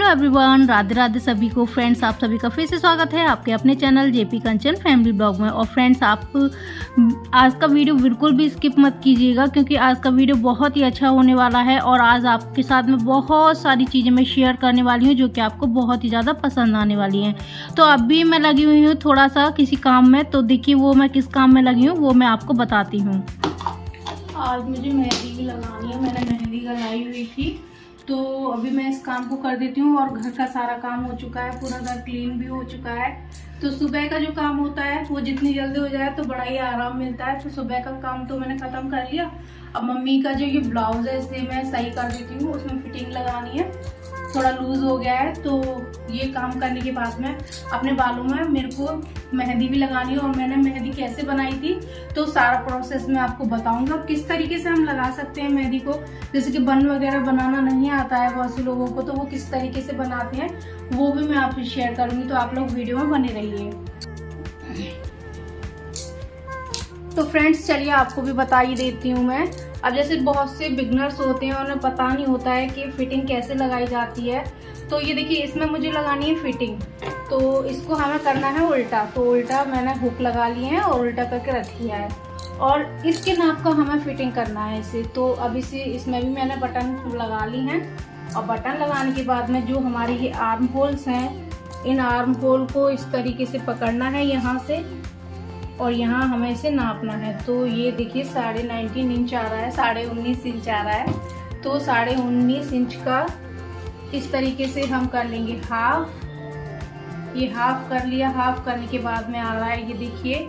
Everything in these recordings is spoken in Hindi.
एवरीवन, राधे राधे सभी को। फ्रेंड्स, आप सभी का फिर से स्वागत है आपके अपने चैनल जेपी कंचन फैमिली ब्लॉग में। और फ्रेंड्स, आप आज का वीडियो बिल्कुल भी स्किप मत कीजिएगा, क्योंकि आज का वीडियो बहुत ही अच्छा होने वाला है। और आज आपके साथ में बहुत सारी चीज़ें मैं शेयर करने वाली हूँ जो कि आपको बहुत ही ज़्यादा पसंद आने वाली हैं। तो अभी मैं लगी हुई हूँ थोड़ा सा किसी काम में, तो देखिए वो मैं किस काम में लगी हूँ वो मैं आपको बताती हूँ। आज मुझे मेहंदी भी लगानी है, मैंने मेहंदी लगाई हुई थी, तो अभी मैं इस काम को कर देती हूँ। और घर का सारा काम हो चुका है, पूरा घर क्लीन भी हो चुका है। तो सुबह का जो काम होता है वो जितनी जल्दी हो जाए तो बड़ा ही आराम मिलता है। तो सुबह का काम तो मैंने ख़त्म कर लिया। अब मम्मी का जो ये ब्लाउज है इसे मैं सही कर देती हूँ, उसमें फिटिंग लगानी है, थोड़ा लूज हो गया है। तो ये काम करने के बाद में अपने बालों में मेरे को मेहंदी भी लगानी है। और मैंने मेहंदी कैसे बनाई थी तो सारा प्रोसेस मैं आपको बताऊंगा, किस तरीके से हम लगा सकते हैं मेहंदी को। जैसे कि बन वगैरह बनाना नहीं आता है बहुत से लोगों को, तो वो किस तरीके से बनाते हैं वो भी मैं आपसे शेयर करूंगी। तो आप लोग वीडियो में बने रहिए। तो फ्रेंड्स, चलिए आपको भी बता ही देती हूँ मैं। अब जैसे बहुत से बिगनर्स होते हैं, उन्हें पता नहीं होता है कि फिटिंग कैसे लगाई जाती है। तो ये देखिए, इसमें मुझे लगानी है फिटिंग, तो इसको हमें करना है उल्टा। तो उल्टा मैंने हुक लगा लिए हैं और उल्टा करके रख लिया है। और इसके नाप का हमें फिटिंग करना है इसे। तो अब इसमें भी मैंने बटन लगा ली हैं। और बटन लगाने के बाद में जो हमारी ये आर्म होल्स हैं, इन आर्म होल को इस तरीके से पकड़ना है यहाँ से, और यहाँ हमें इसे नापना है। तो ये देखिए 19.5 इंच आ रहा है, 19.5 इंच आ रहा है। तो 19.5 इंच का इस तरीके से हम कर लेंगे हाफ। ये हाफ कर लिया। हाफ करने के बाद में आ रहा है, ये देखिए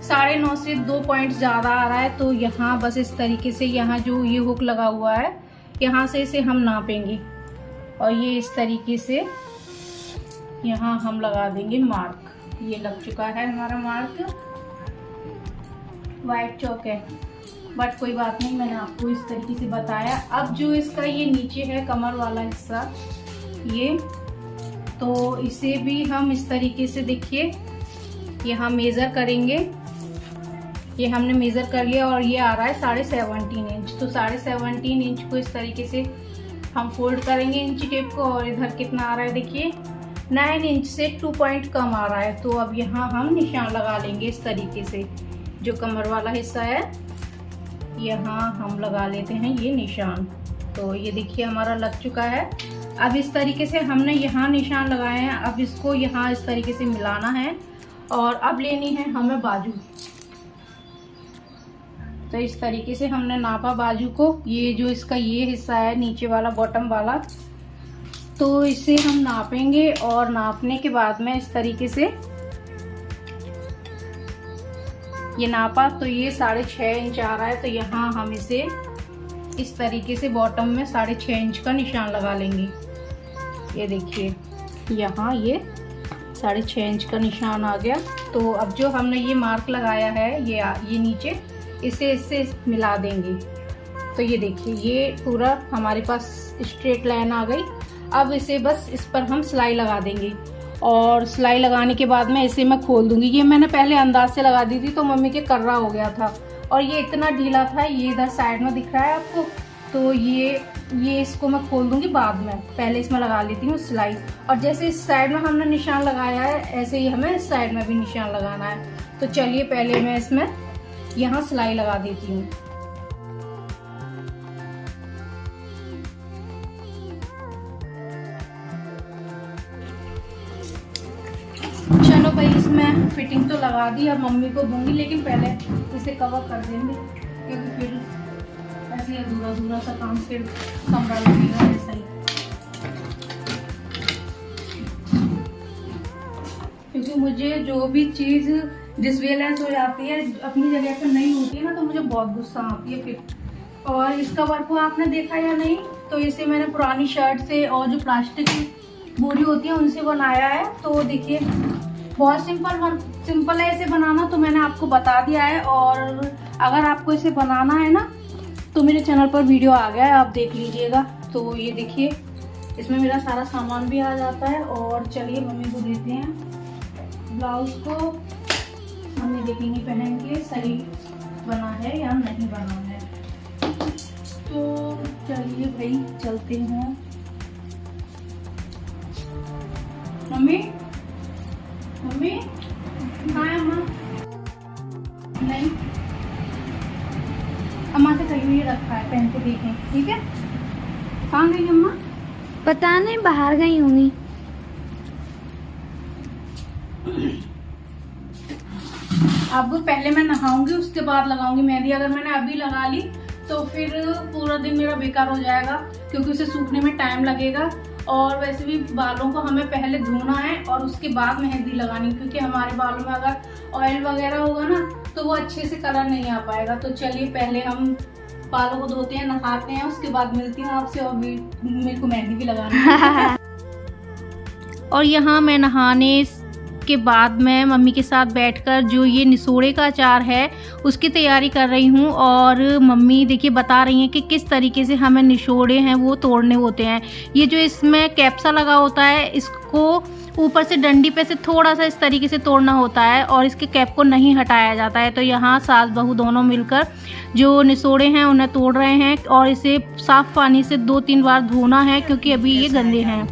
9.5 से 2 पॉइंट ज़्यादा आ रहा है। तो यहाँ बस इस तरीके से, यहाँ जो ये हुक लगा हुआ है यहाँ से इसे हम नापेंगे। और ये इस तरीके से यहाँ हम लगा देंगे मार्क। ये लग चुका है हमारा मार्क। वाइट चौक है, बट कोई बात नहीं, मैंने आपको इस तरीके से बताया। अब जो इसका ये नीचे है कमर वाला हिस्सा, ये तो इसे भी हम इस तरीके से देखिए यहाँ मेज़र करेंगे। ये हमने मेज़र कर लिया और ये आ रहा है 17.5 इंच। तो 17.5 इंच को इस तरीके से हम फोल्ड करेंगे इंची टेप को। और इधर कितना आ रहा है देखिए 9 इंच से 2 पॉइंट कम आ रहा है। तो अब यहाँ हम निशान लगा लेंगे इस तरीके से। जो कमर वाला हिस्सा है यहाँ हम लगा लेते हैं ये निशान। तो ये देखिए हमारा लग चुका है। अब इस तरीके से हमने यहाँ निशान लगाए हैं। अब इसको यहाँ इस तरीके से मिलाना है। और अब लेनी है हमें बाजू। तो इस तरीके से हमने नापा बाजू को। ये जो इसका ये हिस्सा है नीचे वाला, बॉटम वाला, तो इसे हम नापेंगे। और नापने के बाद में इस तरीके से ये नापा, तो ये 6.5 इंच आ रहा है। तो यहाँ हम इसे इस तरीके से बॉटम में 6.5 इंच का निशान लगा लेंगे। ये देखिए यहाँ ये 6.5 इंच का निशान आ गया। तो अब जो हमने ये मार्क लगाया है ये नीचे, इसे इससे मिला देंगे। तो ये देखिए ये पूरा हमारे पास स्ट्रेट लाइन आ गई। अब इसे बस इस पर हम सिलाई लगा देंगे। और सिलाई लगाने के बाद में इसे मैं खोल दूंगी। ये मैंने पहले अंदाज से लगा दी थी, तो मम्मी के कर्रा हो गया था और ये इतना ढीला था। ये इधर साइड में दिख रहा है आपको। तो ये इसको मैं खोल दूंगी बाद में, पहले इसमें लगा लेती हूँ सिलाई। और जैसे इस साइड में हमने निशान लगाया है, ऐसे ही हमें इस साइड में भी निशान लगाना है। तो चलिए पहले मैं इसमें यहाँ सिलाई लगा देती हूँ। चलो भाई, इसमें फिटिंग तो लगा दी, अब मम्मी को दूंगी, लेकिन पहले इसे कवर कर देंगे, क्योंकि फिर ऐसे अधूरा अधूरा सा काम फिर कमरा लगेगा ऐसा ही। क्योंकि मुझे जो भी चीज़ डिसबैलेंस हो जाती है, अपनी जगह पर नहीं होती है ना, तो मुझे बहुत गुस्सा आती है फिर। और इसका वर्क आपने देखा या नहीं, तो इसे मैंने पुरानी शर्ट से और जो प्लास्टिक की बोरी होती है उनसे बनाया है। तो देखिए बहुत सिंपल है इसे बनाना, तो मैंने आपको बता दिया है। और अगर आपको इसे बनाना है ना, तो मेरे चैनल पर वीडियो आ गया है, आप देख लीजिएगा। तो ये देखिए इसमें मेरा सारा सामान भी आ जाता है। और चलिए मम्मी को देते हैं ब्लाउज को, मम्मी देखेंगे पहन के सही बना है या नहीं बना है। तो चलिए भाई चलते हैं। मम्मी मम्मी कहाँ है अम्मा? नहीं, अम्मा से कहीं नहीं रखा है, पहन के देखें। ठीक है, कहाँ गई अम्मा? पता नहीं, बाहर गई होंगी। अब पहले मैं नहाऊंगी, उसके बाद लगाऊंगी मेहंदी। अगर मैंने अभी लगा ली तो फिर पूरा दिन मेरा बेकार हो जाएगा, क्योंकि उसे सूखने में टाइम लगेगा। और वैसे भी बालों को हमें पहले धोना है और उसके बाद मेहंदी लगानी, क्योंकि हमारे बालों में अगर ऑयल वगैरह होगा ना तो वो अच्छे से कलर नहीं आ पाएगा। तो चलिए पहले हम बालों को धोते हैं, नहाते हैं, उसके बाद मिलती हूँ आपसे। और मेरे को मेहंदी भी लगानी है। और यहाँ मैं नहाने के बाद मैं मम्मी के साथ बैठकर जो ये निसोड़े का अचार है उसकी तैयारी कर रही हूँ। और मम्मी देखिए बता रही हैं कि किस तरीके से हमें निसोड़े हैं वो तोड़ने होते हैं। ये जो इसमें कैप्सा लगा होता है, इसको ऊपर से डंडी पे से थोड़ा सा इस तरीके से तोड़ना होता है और इसके कैप को नहीं हटाया जाता है। तो यहाँ सास बहू दोनों मिलकर जो निसोड़े हैं उन्हें तोड़ रहे हैं और इसे साफ पानी से 2-3 बार धोना है, क्योंकि अभी ये गंदे हैं।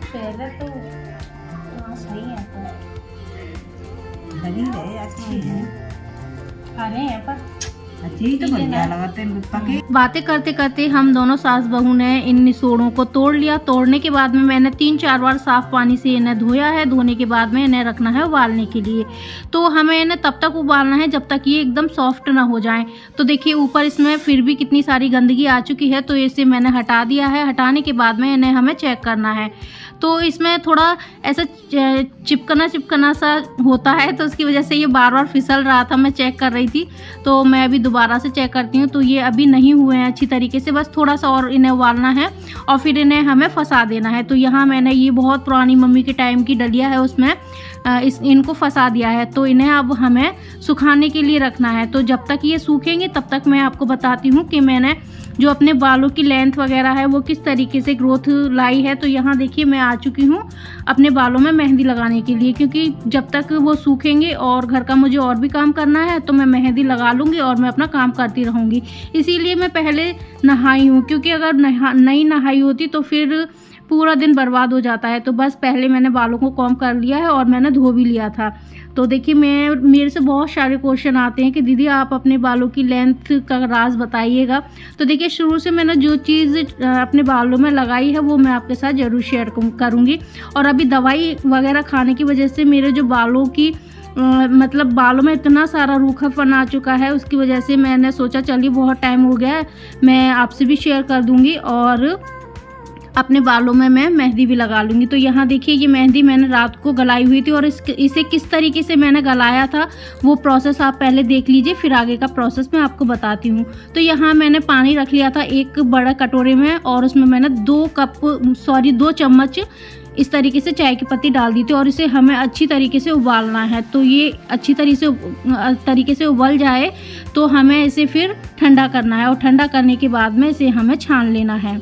पहले तो सही है, अच्छी है, अरे है पर बातें करते करते हम दोनों सास बहू ने इन निचोड़ों को तोड़ लिया। तोड़ने के बाद में मैंने 3-4 बार साफ पानी से इन्हें धोया है। धोने के बाद में इन्हें रखना है उबालने के लिए। तो हमें इन्हें तब तक उबालना है जब तक ये एकदम सॉफ्ट ना हो जाए। तो देखिए ऊपर इसमें फिर भी कितनी सारी गंदगी आ चुकी है, तो इसे मैंने हटा दिया है। हटाने के बाद में इन्हें हमें चेक करना है। तो इसमें थोड़ा ऐसा चिपकना सा होता है, तो उसकी वजह से ये बार बार फिसल रहा था। मैं चेक कर रही थी, तो मैं अभी दोबारा से चेक करती हूँ। तो ये अभी नहीं हुए हैं अच्छी तरीके से, बस थोड़ा सा और इन्हें उबालना है और फिर इन्हें हमें फंसा देना है। तो यहाँ मैंने ये बहुत पुरानी मम्मी के टाइम की डलिया है, उसमें इनको फंसा दिया है। तो इन्हें अब हमें सुखाने के लिए रखना है। तो जब तक ये सूखेंगे तब तक मैं आपको बताती हूँ कि मैंने जो अपने बालों की लेंथ वगैरह है वो किस तरीके से ग्रोथ लाई है। तो यहाँ देखिए मैं आ चुकी हूँ अपने बालों में मेहंदी लगाने के लिए, क्योंकि जब तक वो सूखेंगे और घर का मुझे और भी काम करना है तो मैं मेहंदी लगा लूँगी और मैं अपना काम करती रहूँगी। इसीलिए मैं पहले नहाई हूँ, क्योंकि अगर नहीं नहाई होती तो फिर पूरा दिन बर्बाद हो जाता है। तो बस पहले मैंने बालों को कॉम्ब कर लिया है और मैंने धो भी लिया था। तो देखिए मेरे से बहुत सारे क्वेश्चन आते हैं कि दीदी आप अपने बालों की लेंथ का राज बताइएगा। तो देखिए शुरू से मैंने जो चीज़ अपने बालों में लगाई है वो मैं आपके साथ ज़रूर शेयर करूँगी। और अभी दवाई वगैरह खाने की वजह से मेरे जो बालों की मतलब बालों में इतना सारा रूखापन आ चुका है, उसकी वजह से मैंने सोचा चलिए बहुत टाइम हो गया है, मैं आपसे भी शेयर कर दूँगी और अपने बालों में मैं मेहंदी भी लगा लूँगी। तो यहाँ देखिए ये मेहंदी मैंने रात को गलाई हुई थी और इसे किस तरीके से मैंने गलाया था वो प्रोसेस आप पहले देख लीजिए, फिर आगे का प्रोसेस मैं आपको बताती हूँ। तो यहाँ मैंने पानी रख लिया था एक बड़ा कटोरे में और उसमें मैंने 2 चम्मच इस तरीके से चाय की पत्ती डाल दी थी और इसे हमें अच्छी तरीके से उबालना है। तो ये अच्छी तरीके से उबल जाए तो हमें इसे फिर ठंडा करना है और ठंडा करने के बाद में इसे हमें छान लेना है।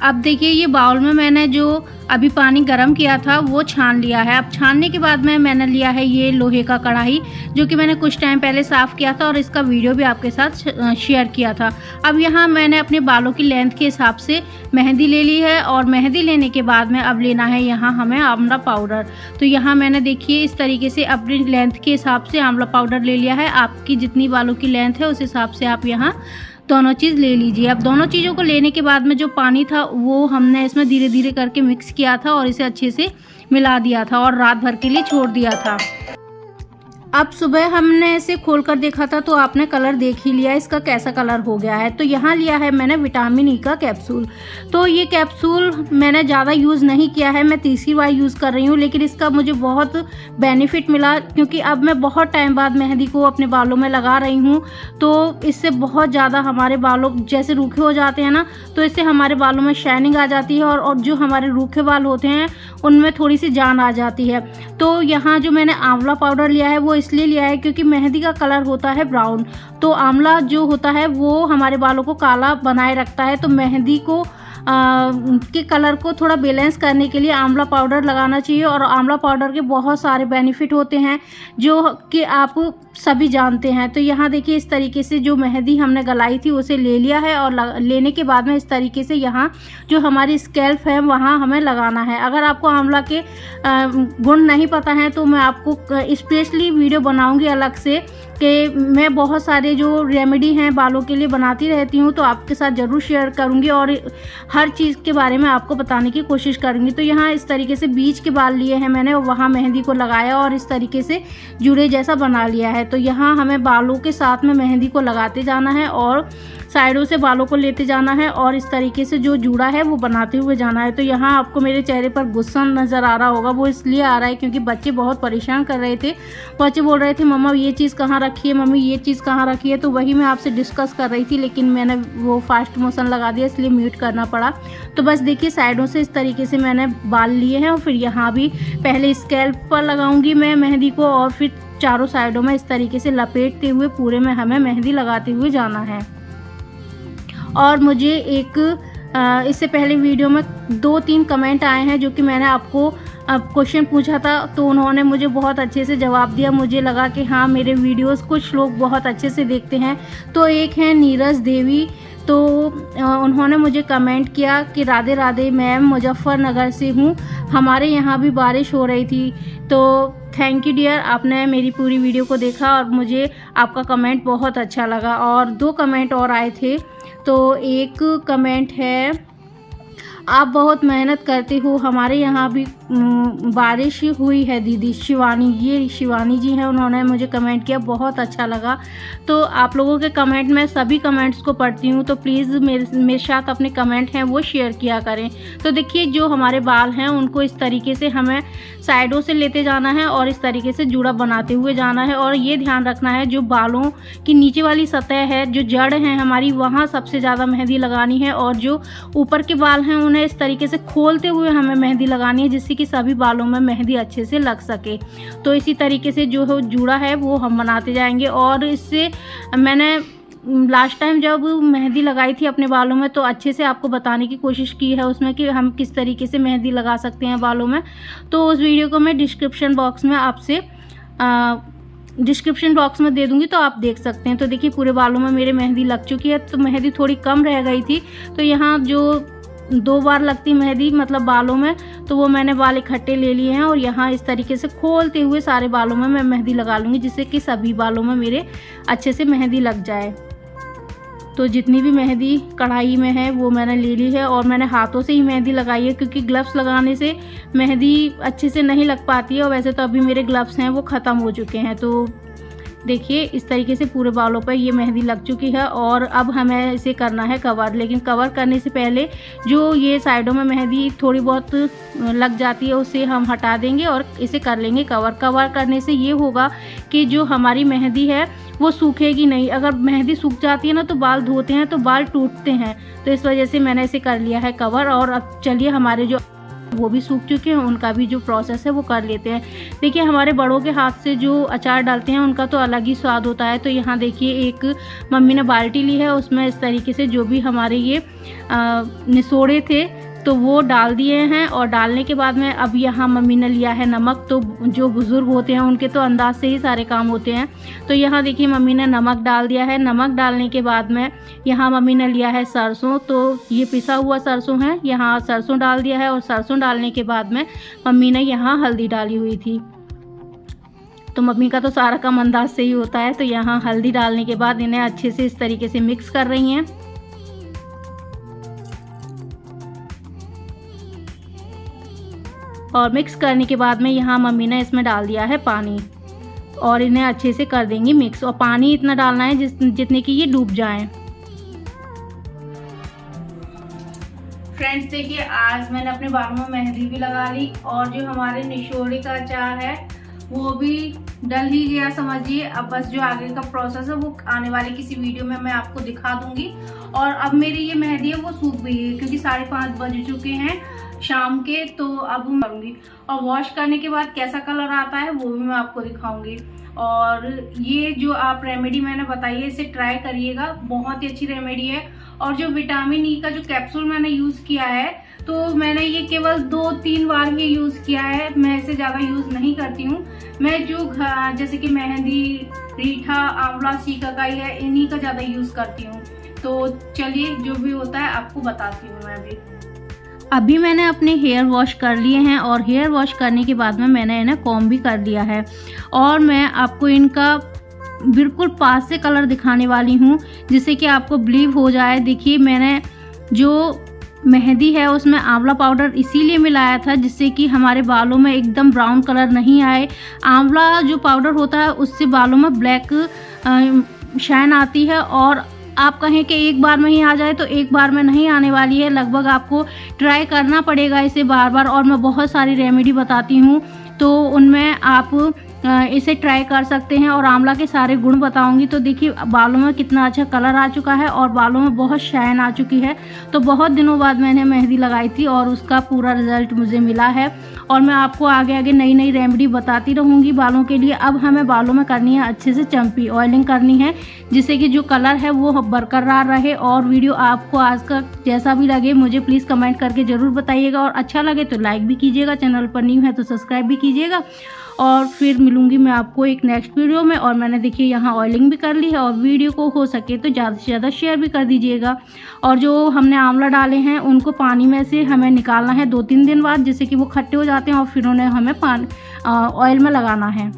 अब देखिए ये बाउल में मैंने जो अभी पानी गरम किया था वो छान लिया है। अब छानने के बाद में मैंने लिया है ये लोहे का कढ़ाई, जो कि मैंने कुछ टाइम पहले साफ़ किया था और इसका वीडियो भी आपके साथ शेयर किया था। अब यहाँ मैंने अपने बालों की लेंथ के हिसाब से मेहंदी ले ली है और मेहंदी लेने के बाद में अब लेना है यहाँ हमें आंवला पाउडर। तो यहाँ मैंने देखिए इस तरीके से अपनी लेंथ के हिसाब से आंवला पाउडर ले लिया है। आपकी जितनी बालों की लेंथ है उस हिसाब से आप यहाँ दोनों चीज़ ले लीजिए। अब दोनों चीज़ों को लेने के बाद में जो पानी था वो हमने इसमें धीरे धीरे करके मिक्स किया था और इसे अच्छे से मिला दिया था और रात भर के लिए छोड़ दिया था। अब सुबह हमने इसे खोलकर देखा था तो आपने कलर देख ही लिया इसका कैसा कलर हो गया है। तो यहाँ लिया है मैंने विटामिन ई का कैप्सूल। तो ये कैप्सूल मैंने ज़्यादा यूज़ नहीं किया है, मैं तीसरी बार यूज़ कर रही हूँ, लेकिन इसका मुझे बहुत बेनिफिट मिला, क्योंकि अब मैं बहुत टाइम बाद मेहंदी को अपने बालों में लगा रही हूँ। तो इससे बहुत ज़्यादा हमारे बालों जैसे रूखे हो जाते हैं ना, तो इससे हमारे बालों में शाइनिंग आ जाती है और जो हमारे रूखे बाल होते हैं उनमें थोड़ी सी जान आ जाती है। तो यहाँ जो मैंने आंवला पाउडर लिया है वो इसलिए लिया है क्योंकि मेहंदी का कलर होता है ब्राउन, तो आंवला जो होता है वो हमारे बालों को काला बनाए रखता है। तो मेहंदी को के कलर को थोड़ा बैलेंस करने के लिए आंवला पाउडर लगाना चाहिए। और आंवला पाउडर के बहुत सारे बेनिफिट होते हैं जो कि आप सभी जानते हैं। तो यहाँ देखिए इस तरीके से जो मेहंदी हमने गलाई थी उसे ले लिया है और लेने के बाद में इस तरीके से यहाँ जो हमारी स्कैल्प है वहाँ हमें लगाना है। अगर आपको आंवला के गुण नहीं पता है तो मैं आपको स्पेशली वीडियो बनाऊंगी अलग से कि मैं बहुत सारे जो रेमेडी हैं बालों के लिए बनाती रहती हूँ, तो आपके साथ ज़रूर शेयर करूँगी और हर चीज़ के बारे में आपको बताने की कोशिश करूँगी। तो यहाँ इस तरीके से बीच के बाल लिए हैं मैंने और वहाँ मेहंदी को लगाया और इस तरीके से जुड़े जैसा बना लिया है। तो यहाँ हमें बालों के साथ में मेहंदी को लगाते जाना है और साइडों से बालों को लेते जाना है और इस तरीके से जो जुड़ा है वो बनाते हुए जाना है। तो यहाँ आपको मेरे चेहरे पर गुस्सा नज़र आ रहा होगा, वो इसलिए आ रहा है क्योंकि बच्चे बहुत परेशान कर रहे थे। बच्चे बोल रहे थे मम्मा ये चीज़ कहाँ रखी है, मम्मी ये चीज़ कहाँ रखी है। तो वही मैं आपसे डिस्कस कर रही थी लेकिन मैंने वो फास्ट मोशन लगा दिया इसलिए म्यूट करना पड़ा। तो बस देखिए साइडों से इस तरीके से मैंने बाल लिए हैं और फिर यहाँ भी पहले स्कैल्प पर लगाऊंगी मैं मेहंदी को और फिर चारों साइडों में इस तरीके से लपेटते हुए पूरे में हमें मेहंदी लगाते हुए जाना है। और मुझे एक इससे पहले वीडियो में 2-3 कमेंट आए हैं जो कि मैंने आपको क्वेश्चन पूछा था तो उन्होंने मुझे बहुत अच्छे से जवाब दिया। मुझे लगा कि हाँ मेरे वीडियोस कुछ लोग बहुत अच्छे से देखते हैं। तो एक है नीरज देवी, तो उन्होंने मुझे कमेंट किया कि राधे राधे मैम, मुजफ्फरनगर से हूँ, हमारे यहाँ भी बारिश हो रही थी। तो थैंक यू डियर, आपने मेरी पूरी वीडियो को देखा और मुझे आपका कमेंट बहुत अच्छा लगा। और 2 कमेंट और आए थे। तो एक कमेंट है आप बहुत मेहनत करते हो, हमारे यहाँ भी बारिश हुई है दीदी। शिवानी, ये शिवानी जी हैं, उन्होंने मुझे कमेंट किया, बहुत अच्छा लगा। तो आप लोगों के कमेंट में सभी कमेंट्स को पढ़ती हूँ तो प्लीज़ मेरे साथ अपने कमेंट हैं वो शेयर किया करें। तो देखिए जो हमारे बाल हैं उनको इस तरीके से हमें साइडों से लेते जाना है और इस तरीके से जुड़ा बनाते हुए जाना है। और ये ध्यान रखना है जो बालों की नीचे वाली सतह है, जो जड़ है हमारी, वहाँ सबसे ज़्यादा मेहंदी लगानी है और जो ऊपर के बाल हैं उन्हें इस तरीके से खोलते हुए हमें मेहंदी लगानी है जिससे कि सभी बालों में मेहंदी अच्छे से लग सके। तो इसी तरीके से जो जुड़ा है वो हम बनाते जाएंगे। और इससे मैंने लास्ट टाइम जब मेहंदी लगाई थी अपने बालों में तो अच्छे से आपको बताने की कोशिश की है उसमें कि हम किस तरीके से मेहंदी लगा सकते हैं बालों में। तो उस वीडियो को मैं डिस्क्रिप्शन बॉक्स में दे दूंगी तो आप देख सकते हैं। तो देखिए पूरे बालों में मेरे मेहंदी लग चुकी है। तो मेहंदी थोड़ी कम रह गई थी तो यहाँ जो 2 बार लगती मेहंदी मतलब बालों में, तो वो मैंने बाल इकट्ठे ले लिए हैं और यहाँ इस तरीके से खोलते हुए सारे बालों में मैं मेहंदी लगा लूँगी जिससे कि सभी बालों में मेरे अच्छे से मेहंदी लग जाए। तो जितनी भी मेहंदी कढ़ाई में है वो मैंने ले ली है और मैंने हाथों से ही मेहंदी लगाई है क्योंकि ग्लव्स लगाने से मेहंदी अच्छे से नहीं लग पाती है। और वैसे तो अभी मेरे ग्लव्स हैं वो ख़त्म हो चुके हैं। तो देखिए इस तरीके से पूरे बालों पर ये मेहंदी लग चुकी है और अब हमें इसे करना है कवर। लेकिन कवर करने से पहले जो ये साइडों में मेहंदी थोड़ी बहुत लग जाती है उसे हम हटा देंगे और इसे कर लेंगे कवर। कवर करने से ये होगा कि जो हमारी मेहंदी है वो सूखेगी नहीं। अगर मेहंदी सूख जाती है ना तो बाल धोते हैं तो बाल टूटते हैं। तो इस वजह से मैंने इसे कर लिया है कवर। और अब चलिए हमारे जो वो भी सूख चुके हैं उनका भी जो प्रोसेस है वो कर लेते हैं। देखिए हमारे बड़ों के हाथ से जो अचार डालते हैं उनका तो अलग ही स्वाद होता है। तो यहाँ देखिए एक मम्मी ने बाल्टी ली है, उसमें इस तरीके से जो भी हमारे ये निचोड़े थे तो वो डाल दिए हैं। और डालने के बाद में अब यहाँ मम्मी ने लिया है नमक। तो जो बुज़ुर्ग होते हैं उनके तो अंदाज से ही सारे काम होते हैं। तो यहाँ देखिए मम्मी ने नमक डाल दिया है। नमक डालने के बाद में यहाँ मम्मी ने लिया है सरसों। तो ये पिसा हुआ सरसों है, यहाँ सरसों डाल दिया है। और सरसों डालने के बाद में मम्मी ने यहाँ हल्दी डाली हुई थी। तो मम्मी का तो सारा काम अंदाज से ही होता है। तो यहाँ हल्दी डालने के बाद इन्हें अच्छे से इस तरीके से मिक्स कर रही हैं। और मिक्स करने के बाद में यहाँ मम्मी ने इसमें डाल दिया है पानी और इन्हें अच्छे से कर देंगी मिक्स। और पानी इतना डालना है जितने कि ये डूब जाएं। फ्रेंड्स देखिए आज मैंने अपने बालों में मेहंदी भी लगा ली और जो हमारे निचोड़े का अचार है वो भी डल ही गया समझिए। अब बस जो आगे का प्रोसेस है वो आने वाले किसी वीडियो में मैं आपको दिखा दूंगी। और अब मेरी ये मेहंदी है वो सूख गई है क्योंकि 5:30 बज चुके हैं। शाम के। तो अब हम करूँगी और वॉश करने के बाद कैसा कलर आता है वो भी मैं आपको दिखाऊंगी। और ये जो आप रेमेडी मैंने बताई है इसे ट्राई करिएगा, बहुत ही अच्छी रेमेडी है। और जो विटामिन ई का जो कैप्सूल मैंने यूज़ किया है तो मैंने ये केवल 2-3 बार ही यूज़ किया है, मैं इसे ज़्यादा यूज़ नहीं करती हूँ। मैं जो जैसे कि मेहंदी, रीठा, आंवला, सीकाकाई है, इन्हीं का ज़्यादा यूज़ करती हूँ। तो चलिए जो भी होता है आपको बताती हूँ मैं भी। अभी मैंने अपने हेयर वॉश कर लिए हैं और हेयर वॉश करने के बाद में मैंने इन्हें कॉम्ब भी कर लिया है और मैं आपको इनका बिल्कुल पास से कलर दिखाने वाली हूँ जिससे कि आपको बिलीव हो जाए। देखिए मैंने जो मेहंदी है उसमें आंवला पाउडर इसीलिए मिलाया था जिससे कि हमारे बालों में एकदम ब्राउन कलर नहीं आए। आंवला जो पाउडर होता है उससे बालों में ब्लैक शाइन आती है और आप कहें कि एक बार में ही आ जाए तो एक बार में नहीं आने वाली है, लगभग आपको ट्राई करना पड़ेगा इसे बार बार। और मैं बहुत सारी रेमेडी बताती हूँ तो उनमें आप इसे ट्राई कर सकते हैं और आंवला के सारे गुण बताऊंगी। तो देखिए बालों में कितना अच्छा कलर आ चुका है और बालों में बहुत शाइन आ चुकी है। तो बहुत दिनों बाद मैंने मेहंदी लगाई थी और उसका पूरा रिजल्ट मुझे मिला है और मैं आपको आगे आगे नई नई रेमेडी बताती रहूँगी बालों के लिए। अब हमें बालों में करनी है अच्छे से चम्पी ऑयलिंग करनी है जिससे कि जो कलर है वो बरकरार रहे। और वीडियो आपको आज का जैसा भी लगे मुझे प्लीज़ कमेंट करके ज़रूर बताइएगा और अच्छा लगे तो लाइक भी कीजिएगा, चैनल पर न्यू है तो सब्सक्राइब भी कीजिएगा। और फिर मिलूंगी मैं आपको एक नेक्स्ट वीडियो में। और मैंने देखिए यहाँ ऑयलिंग भी कर ली है और वीडियो को हो सके तो ज़्यादा से ज़्यादा शेयर भी कर दीजिएगा। और जो हमने आंवला डाले हैं उनको पानी में से हमें निकालना है 2-3 दिन बाद जिससे कि वो खट्टे हो जाते हैं और फिर उन्हें हमें ऑयल में लगाना है।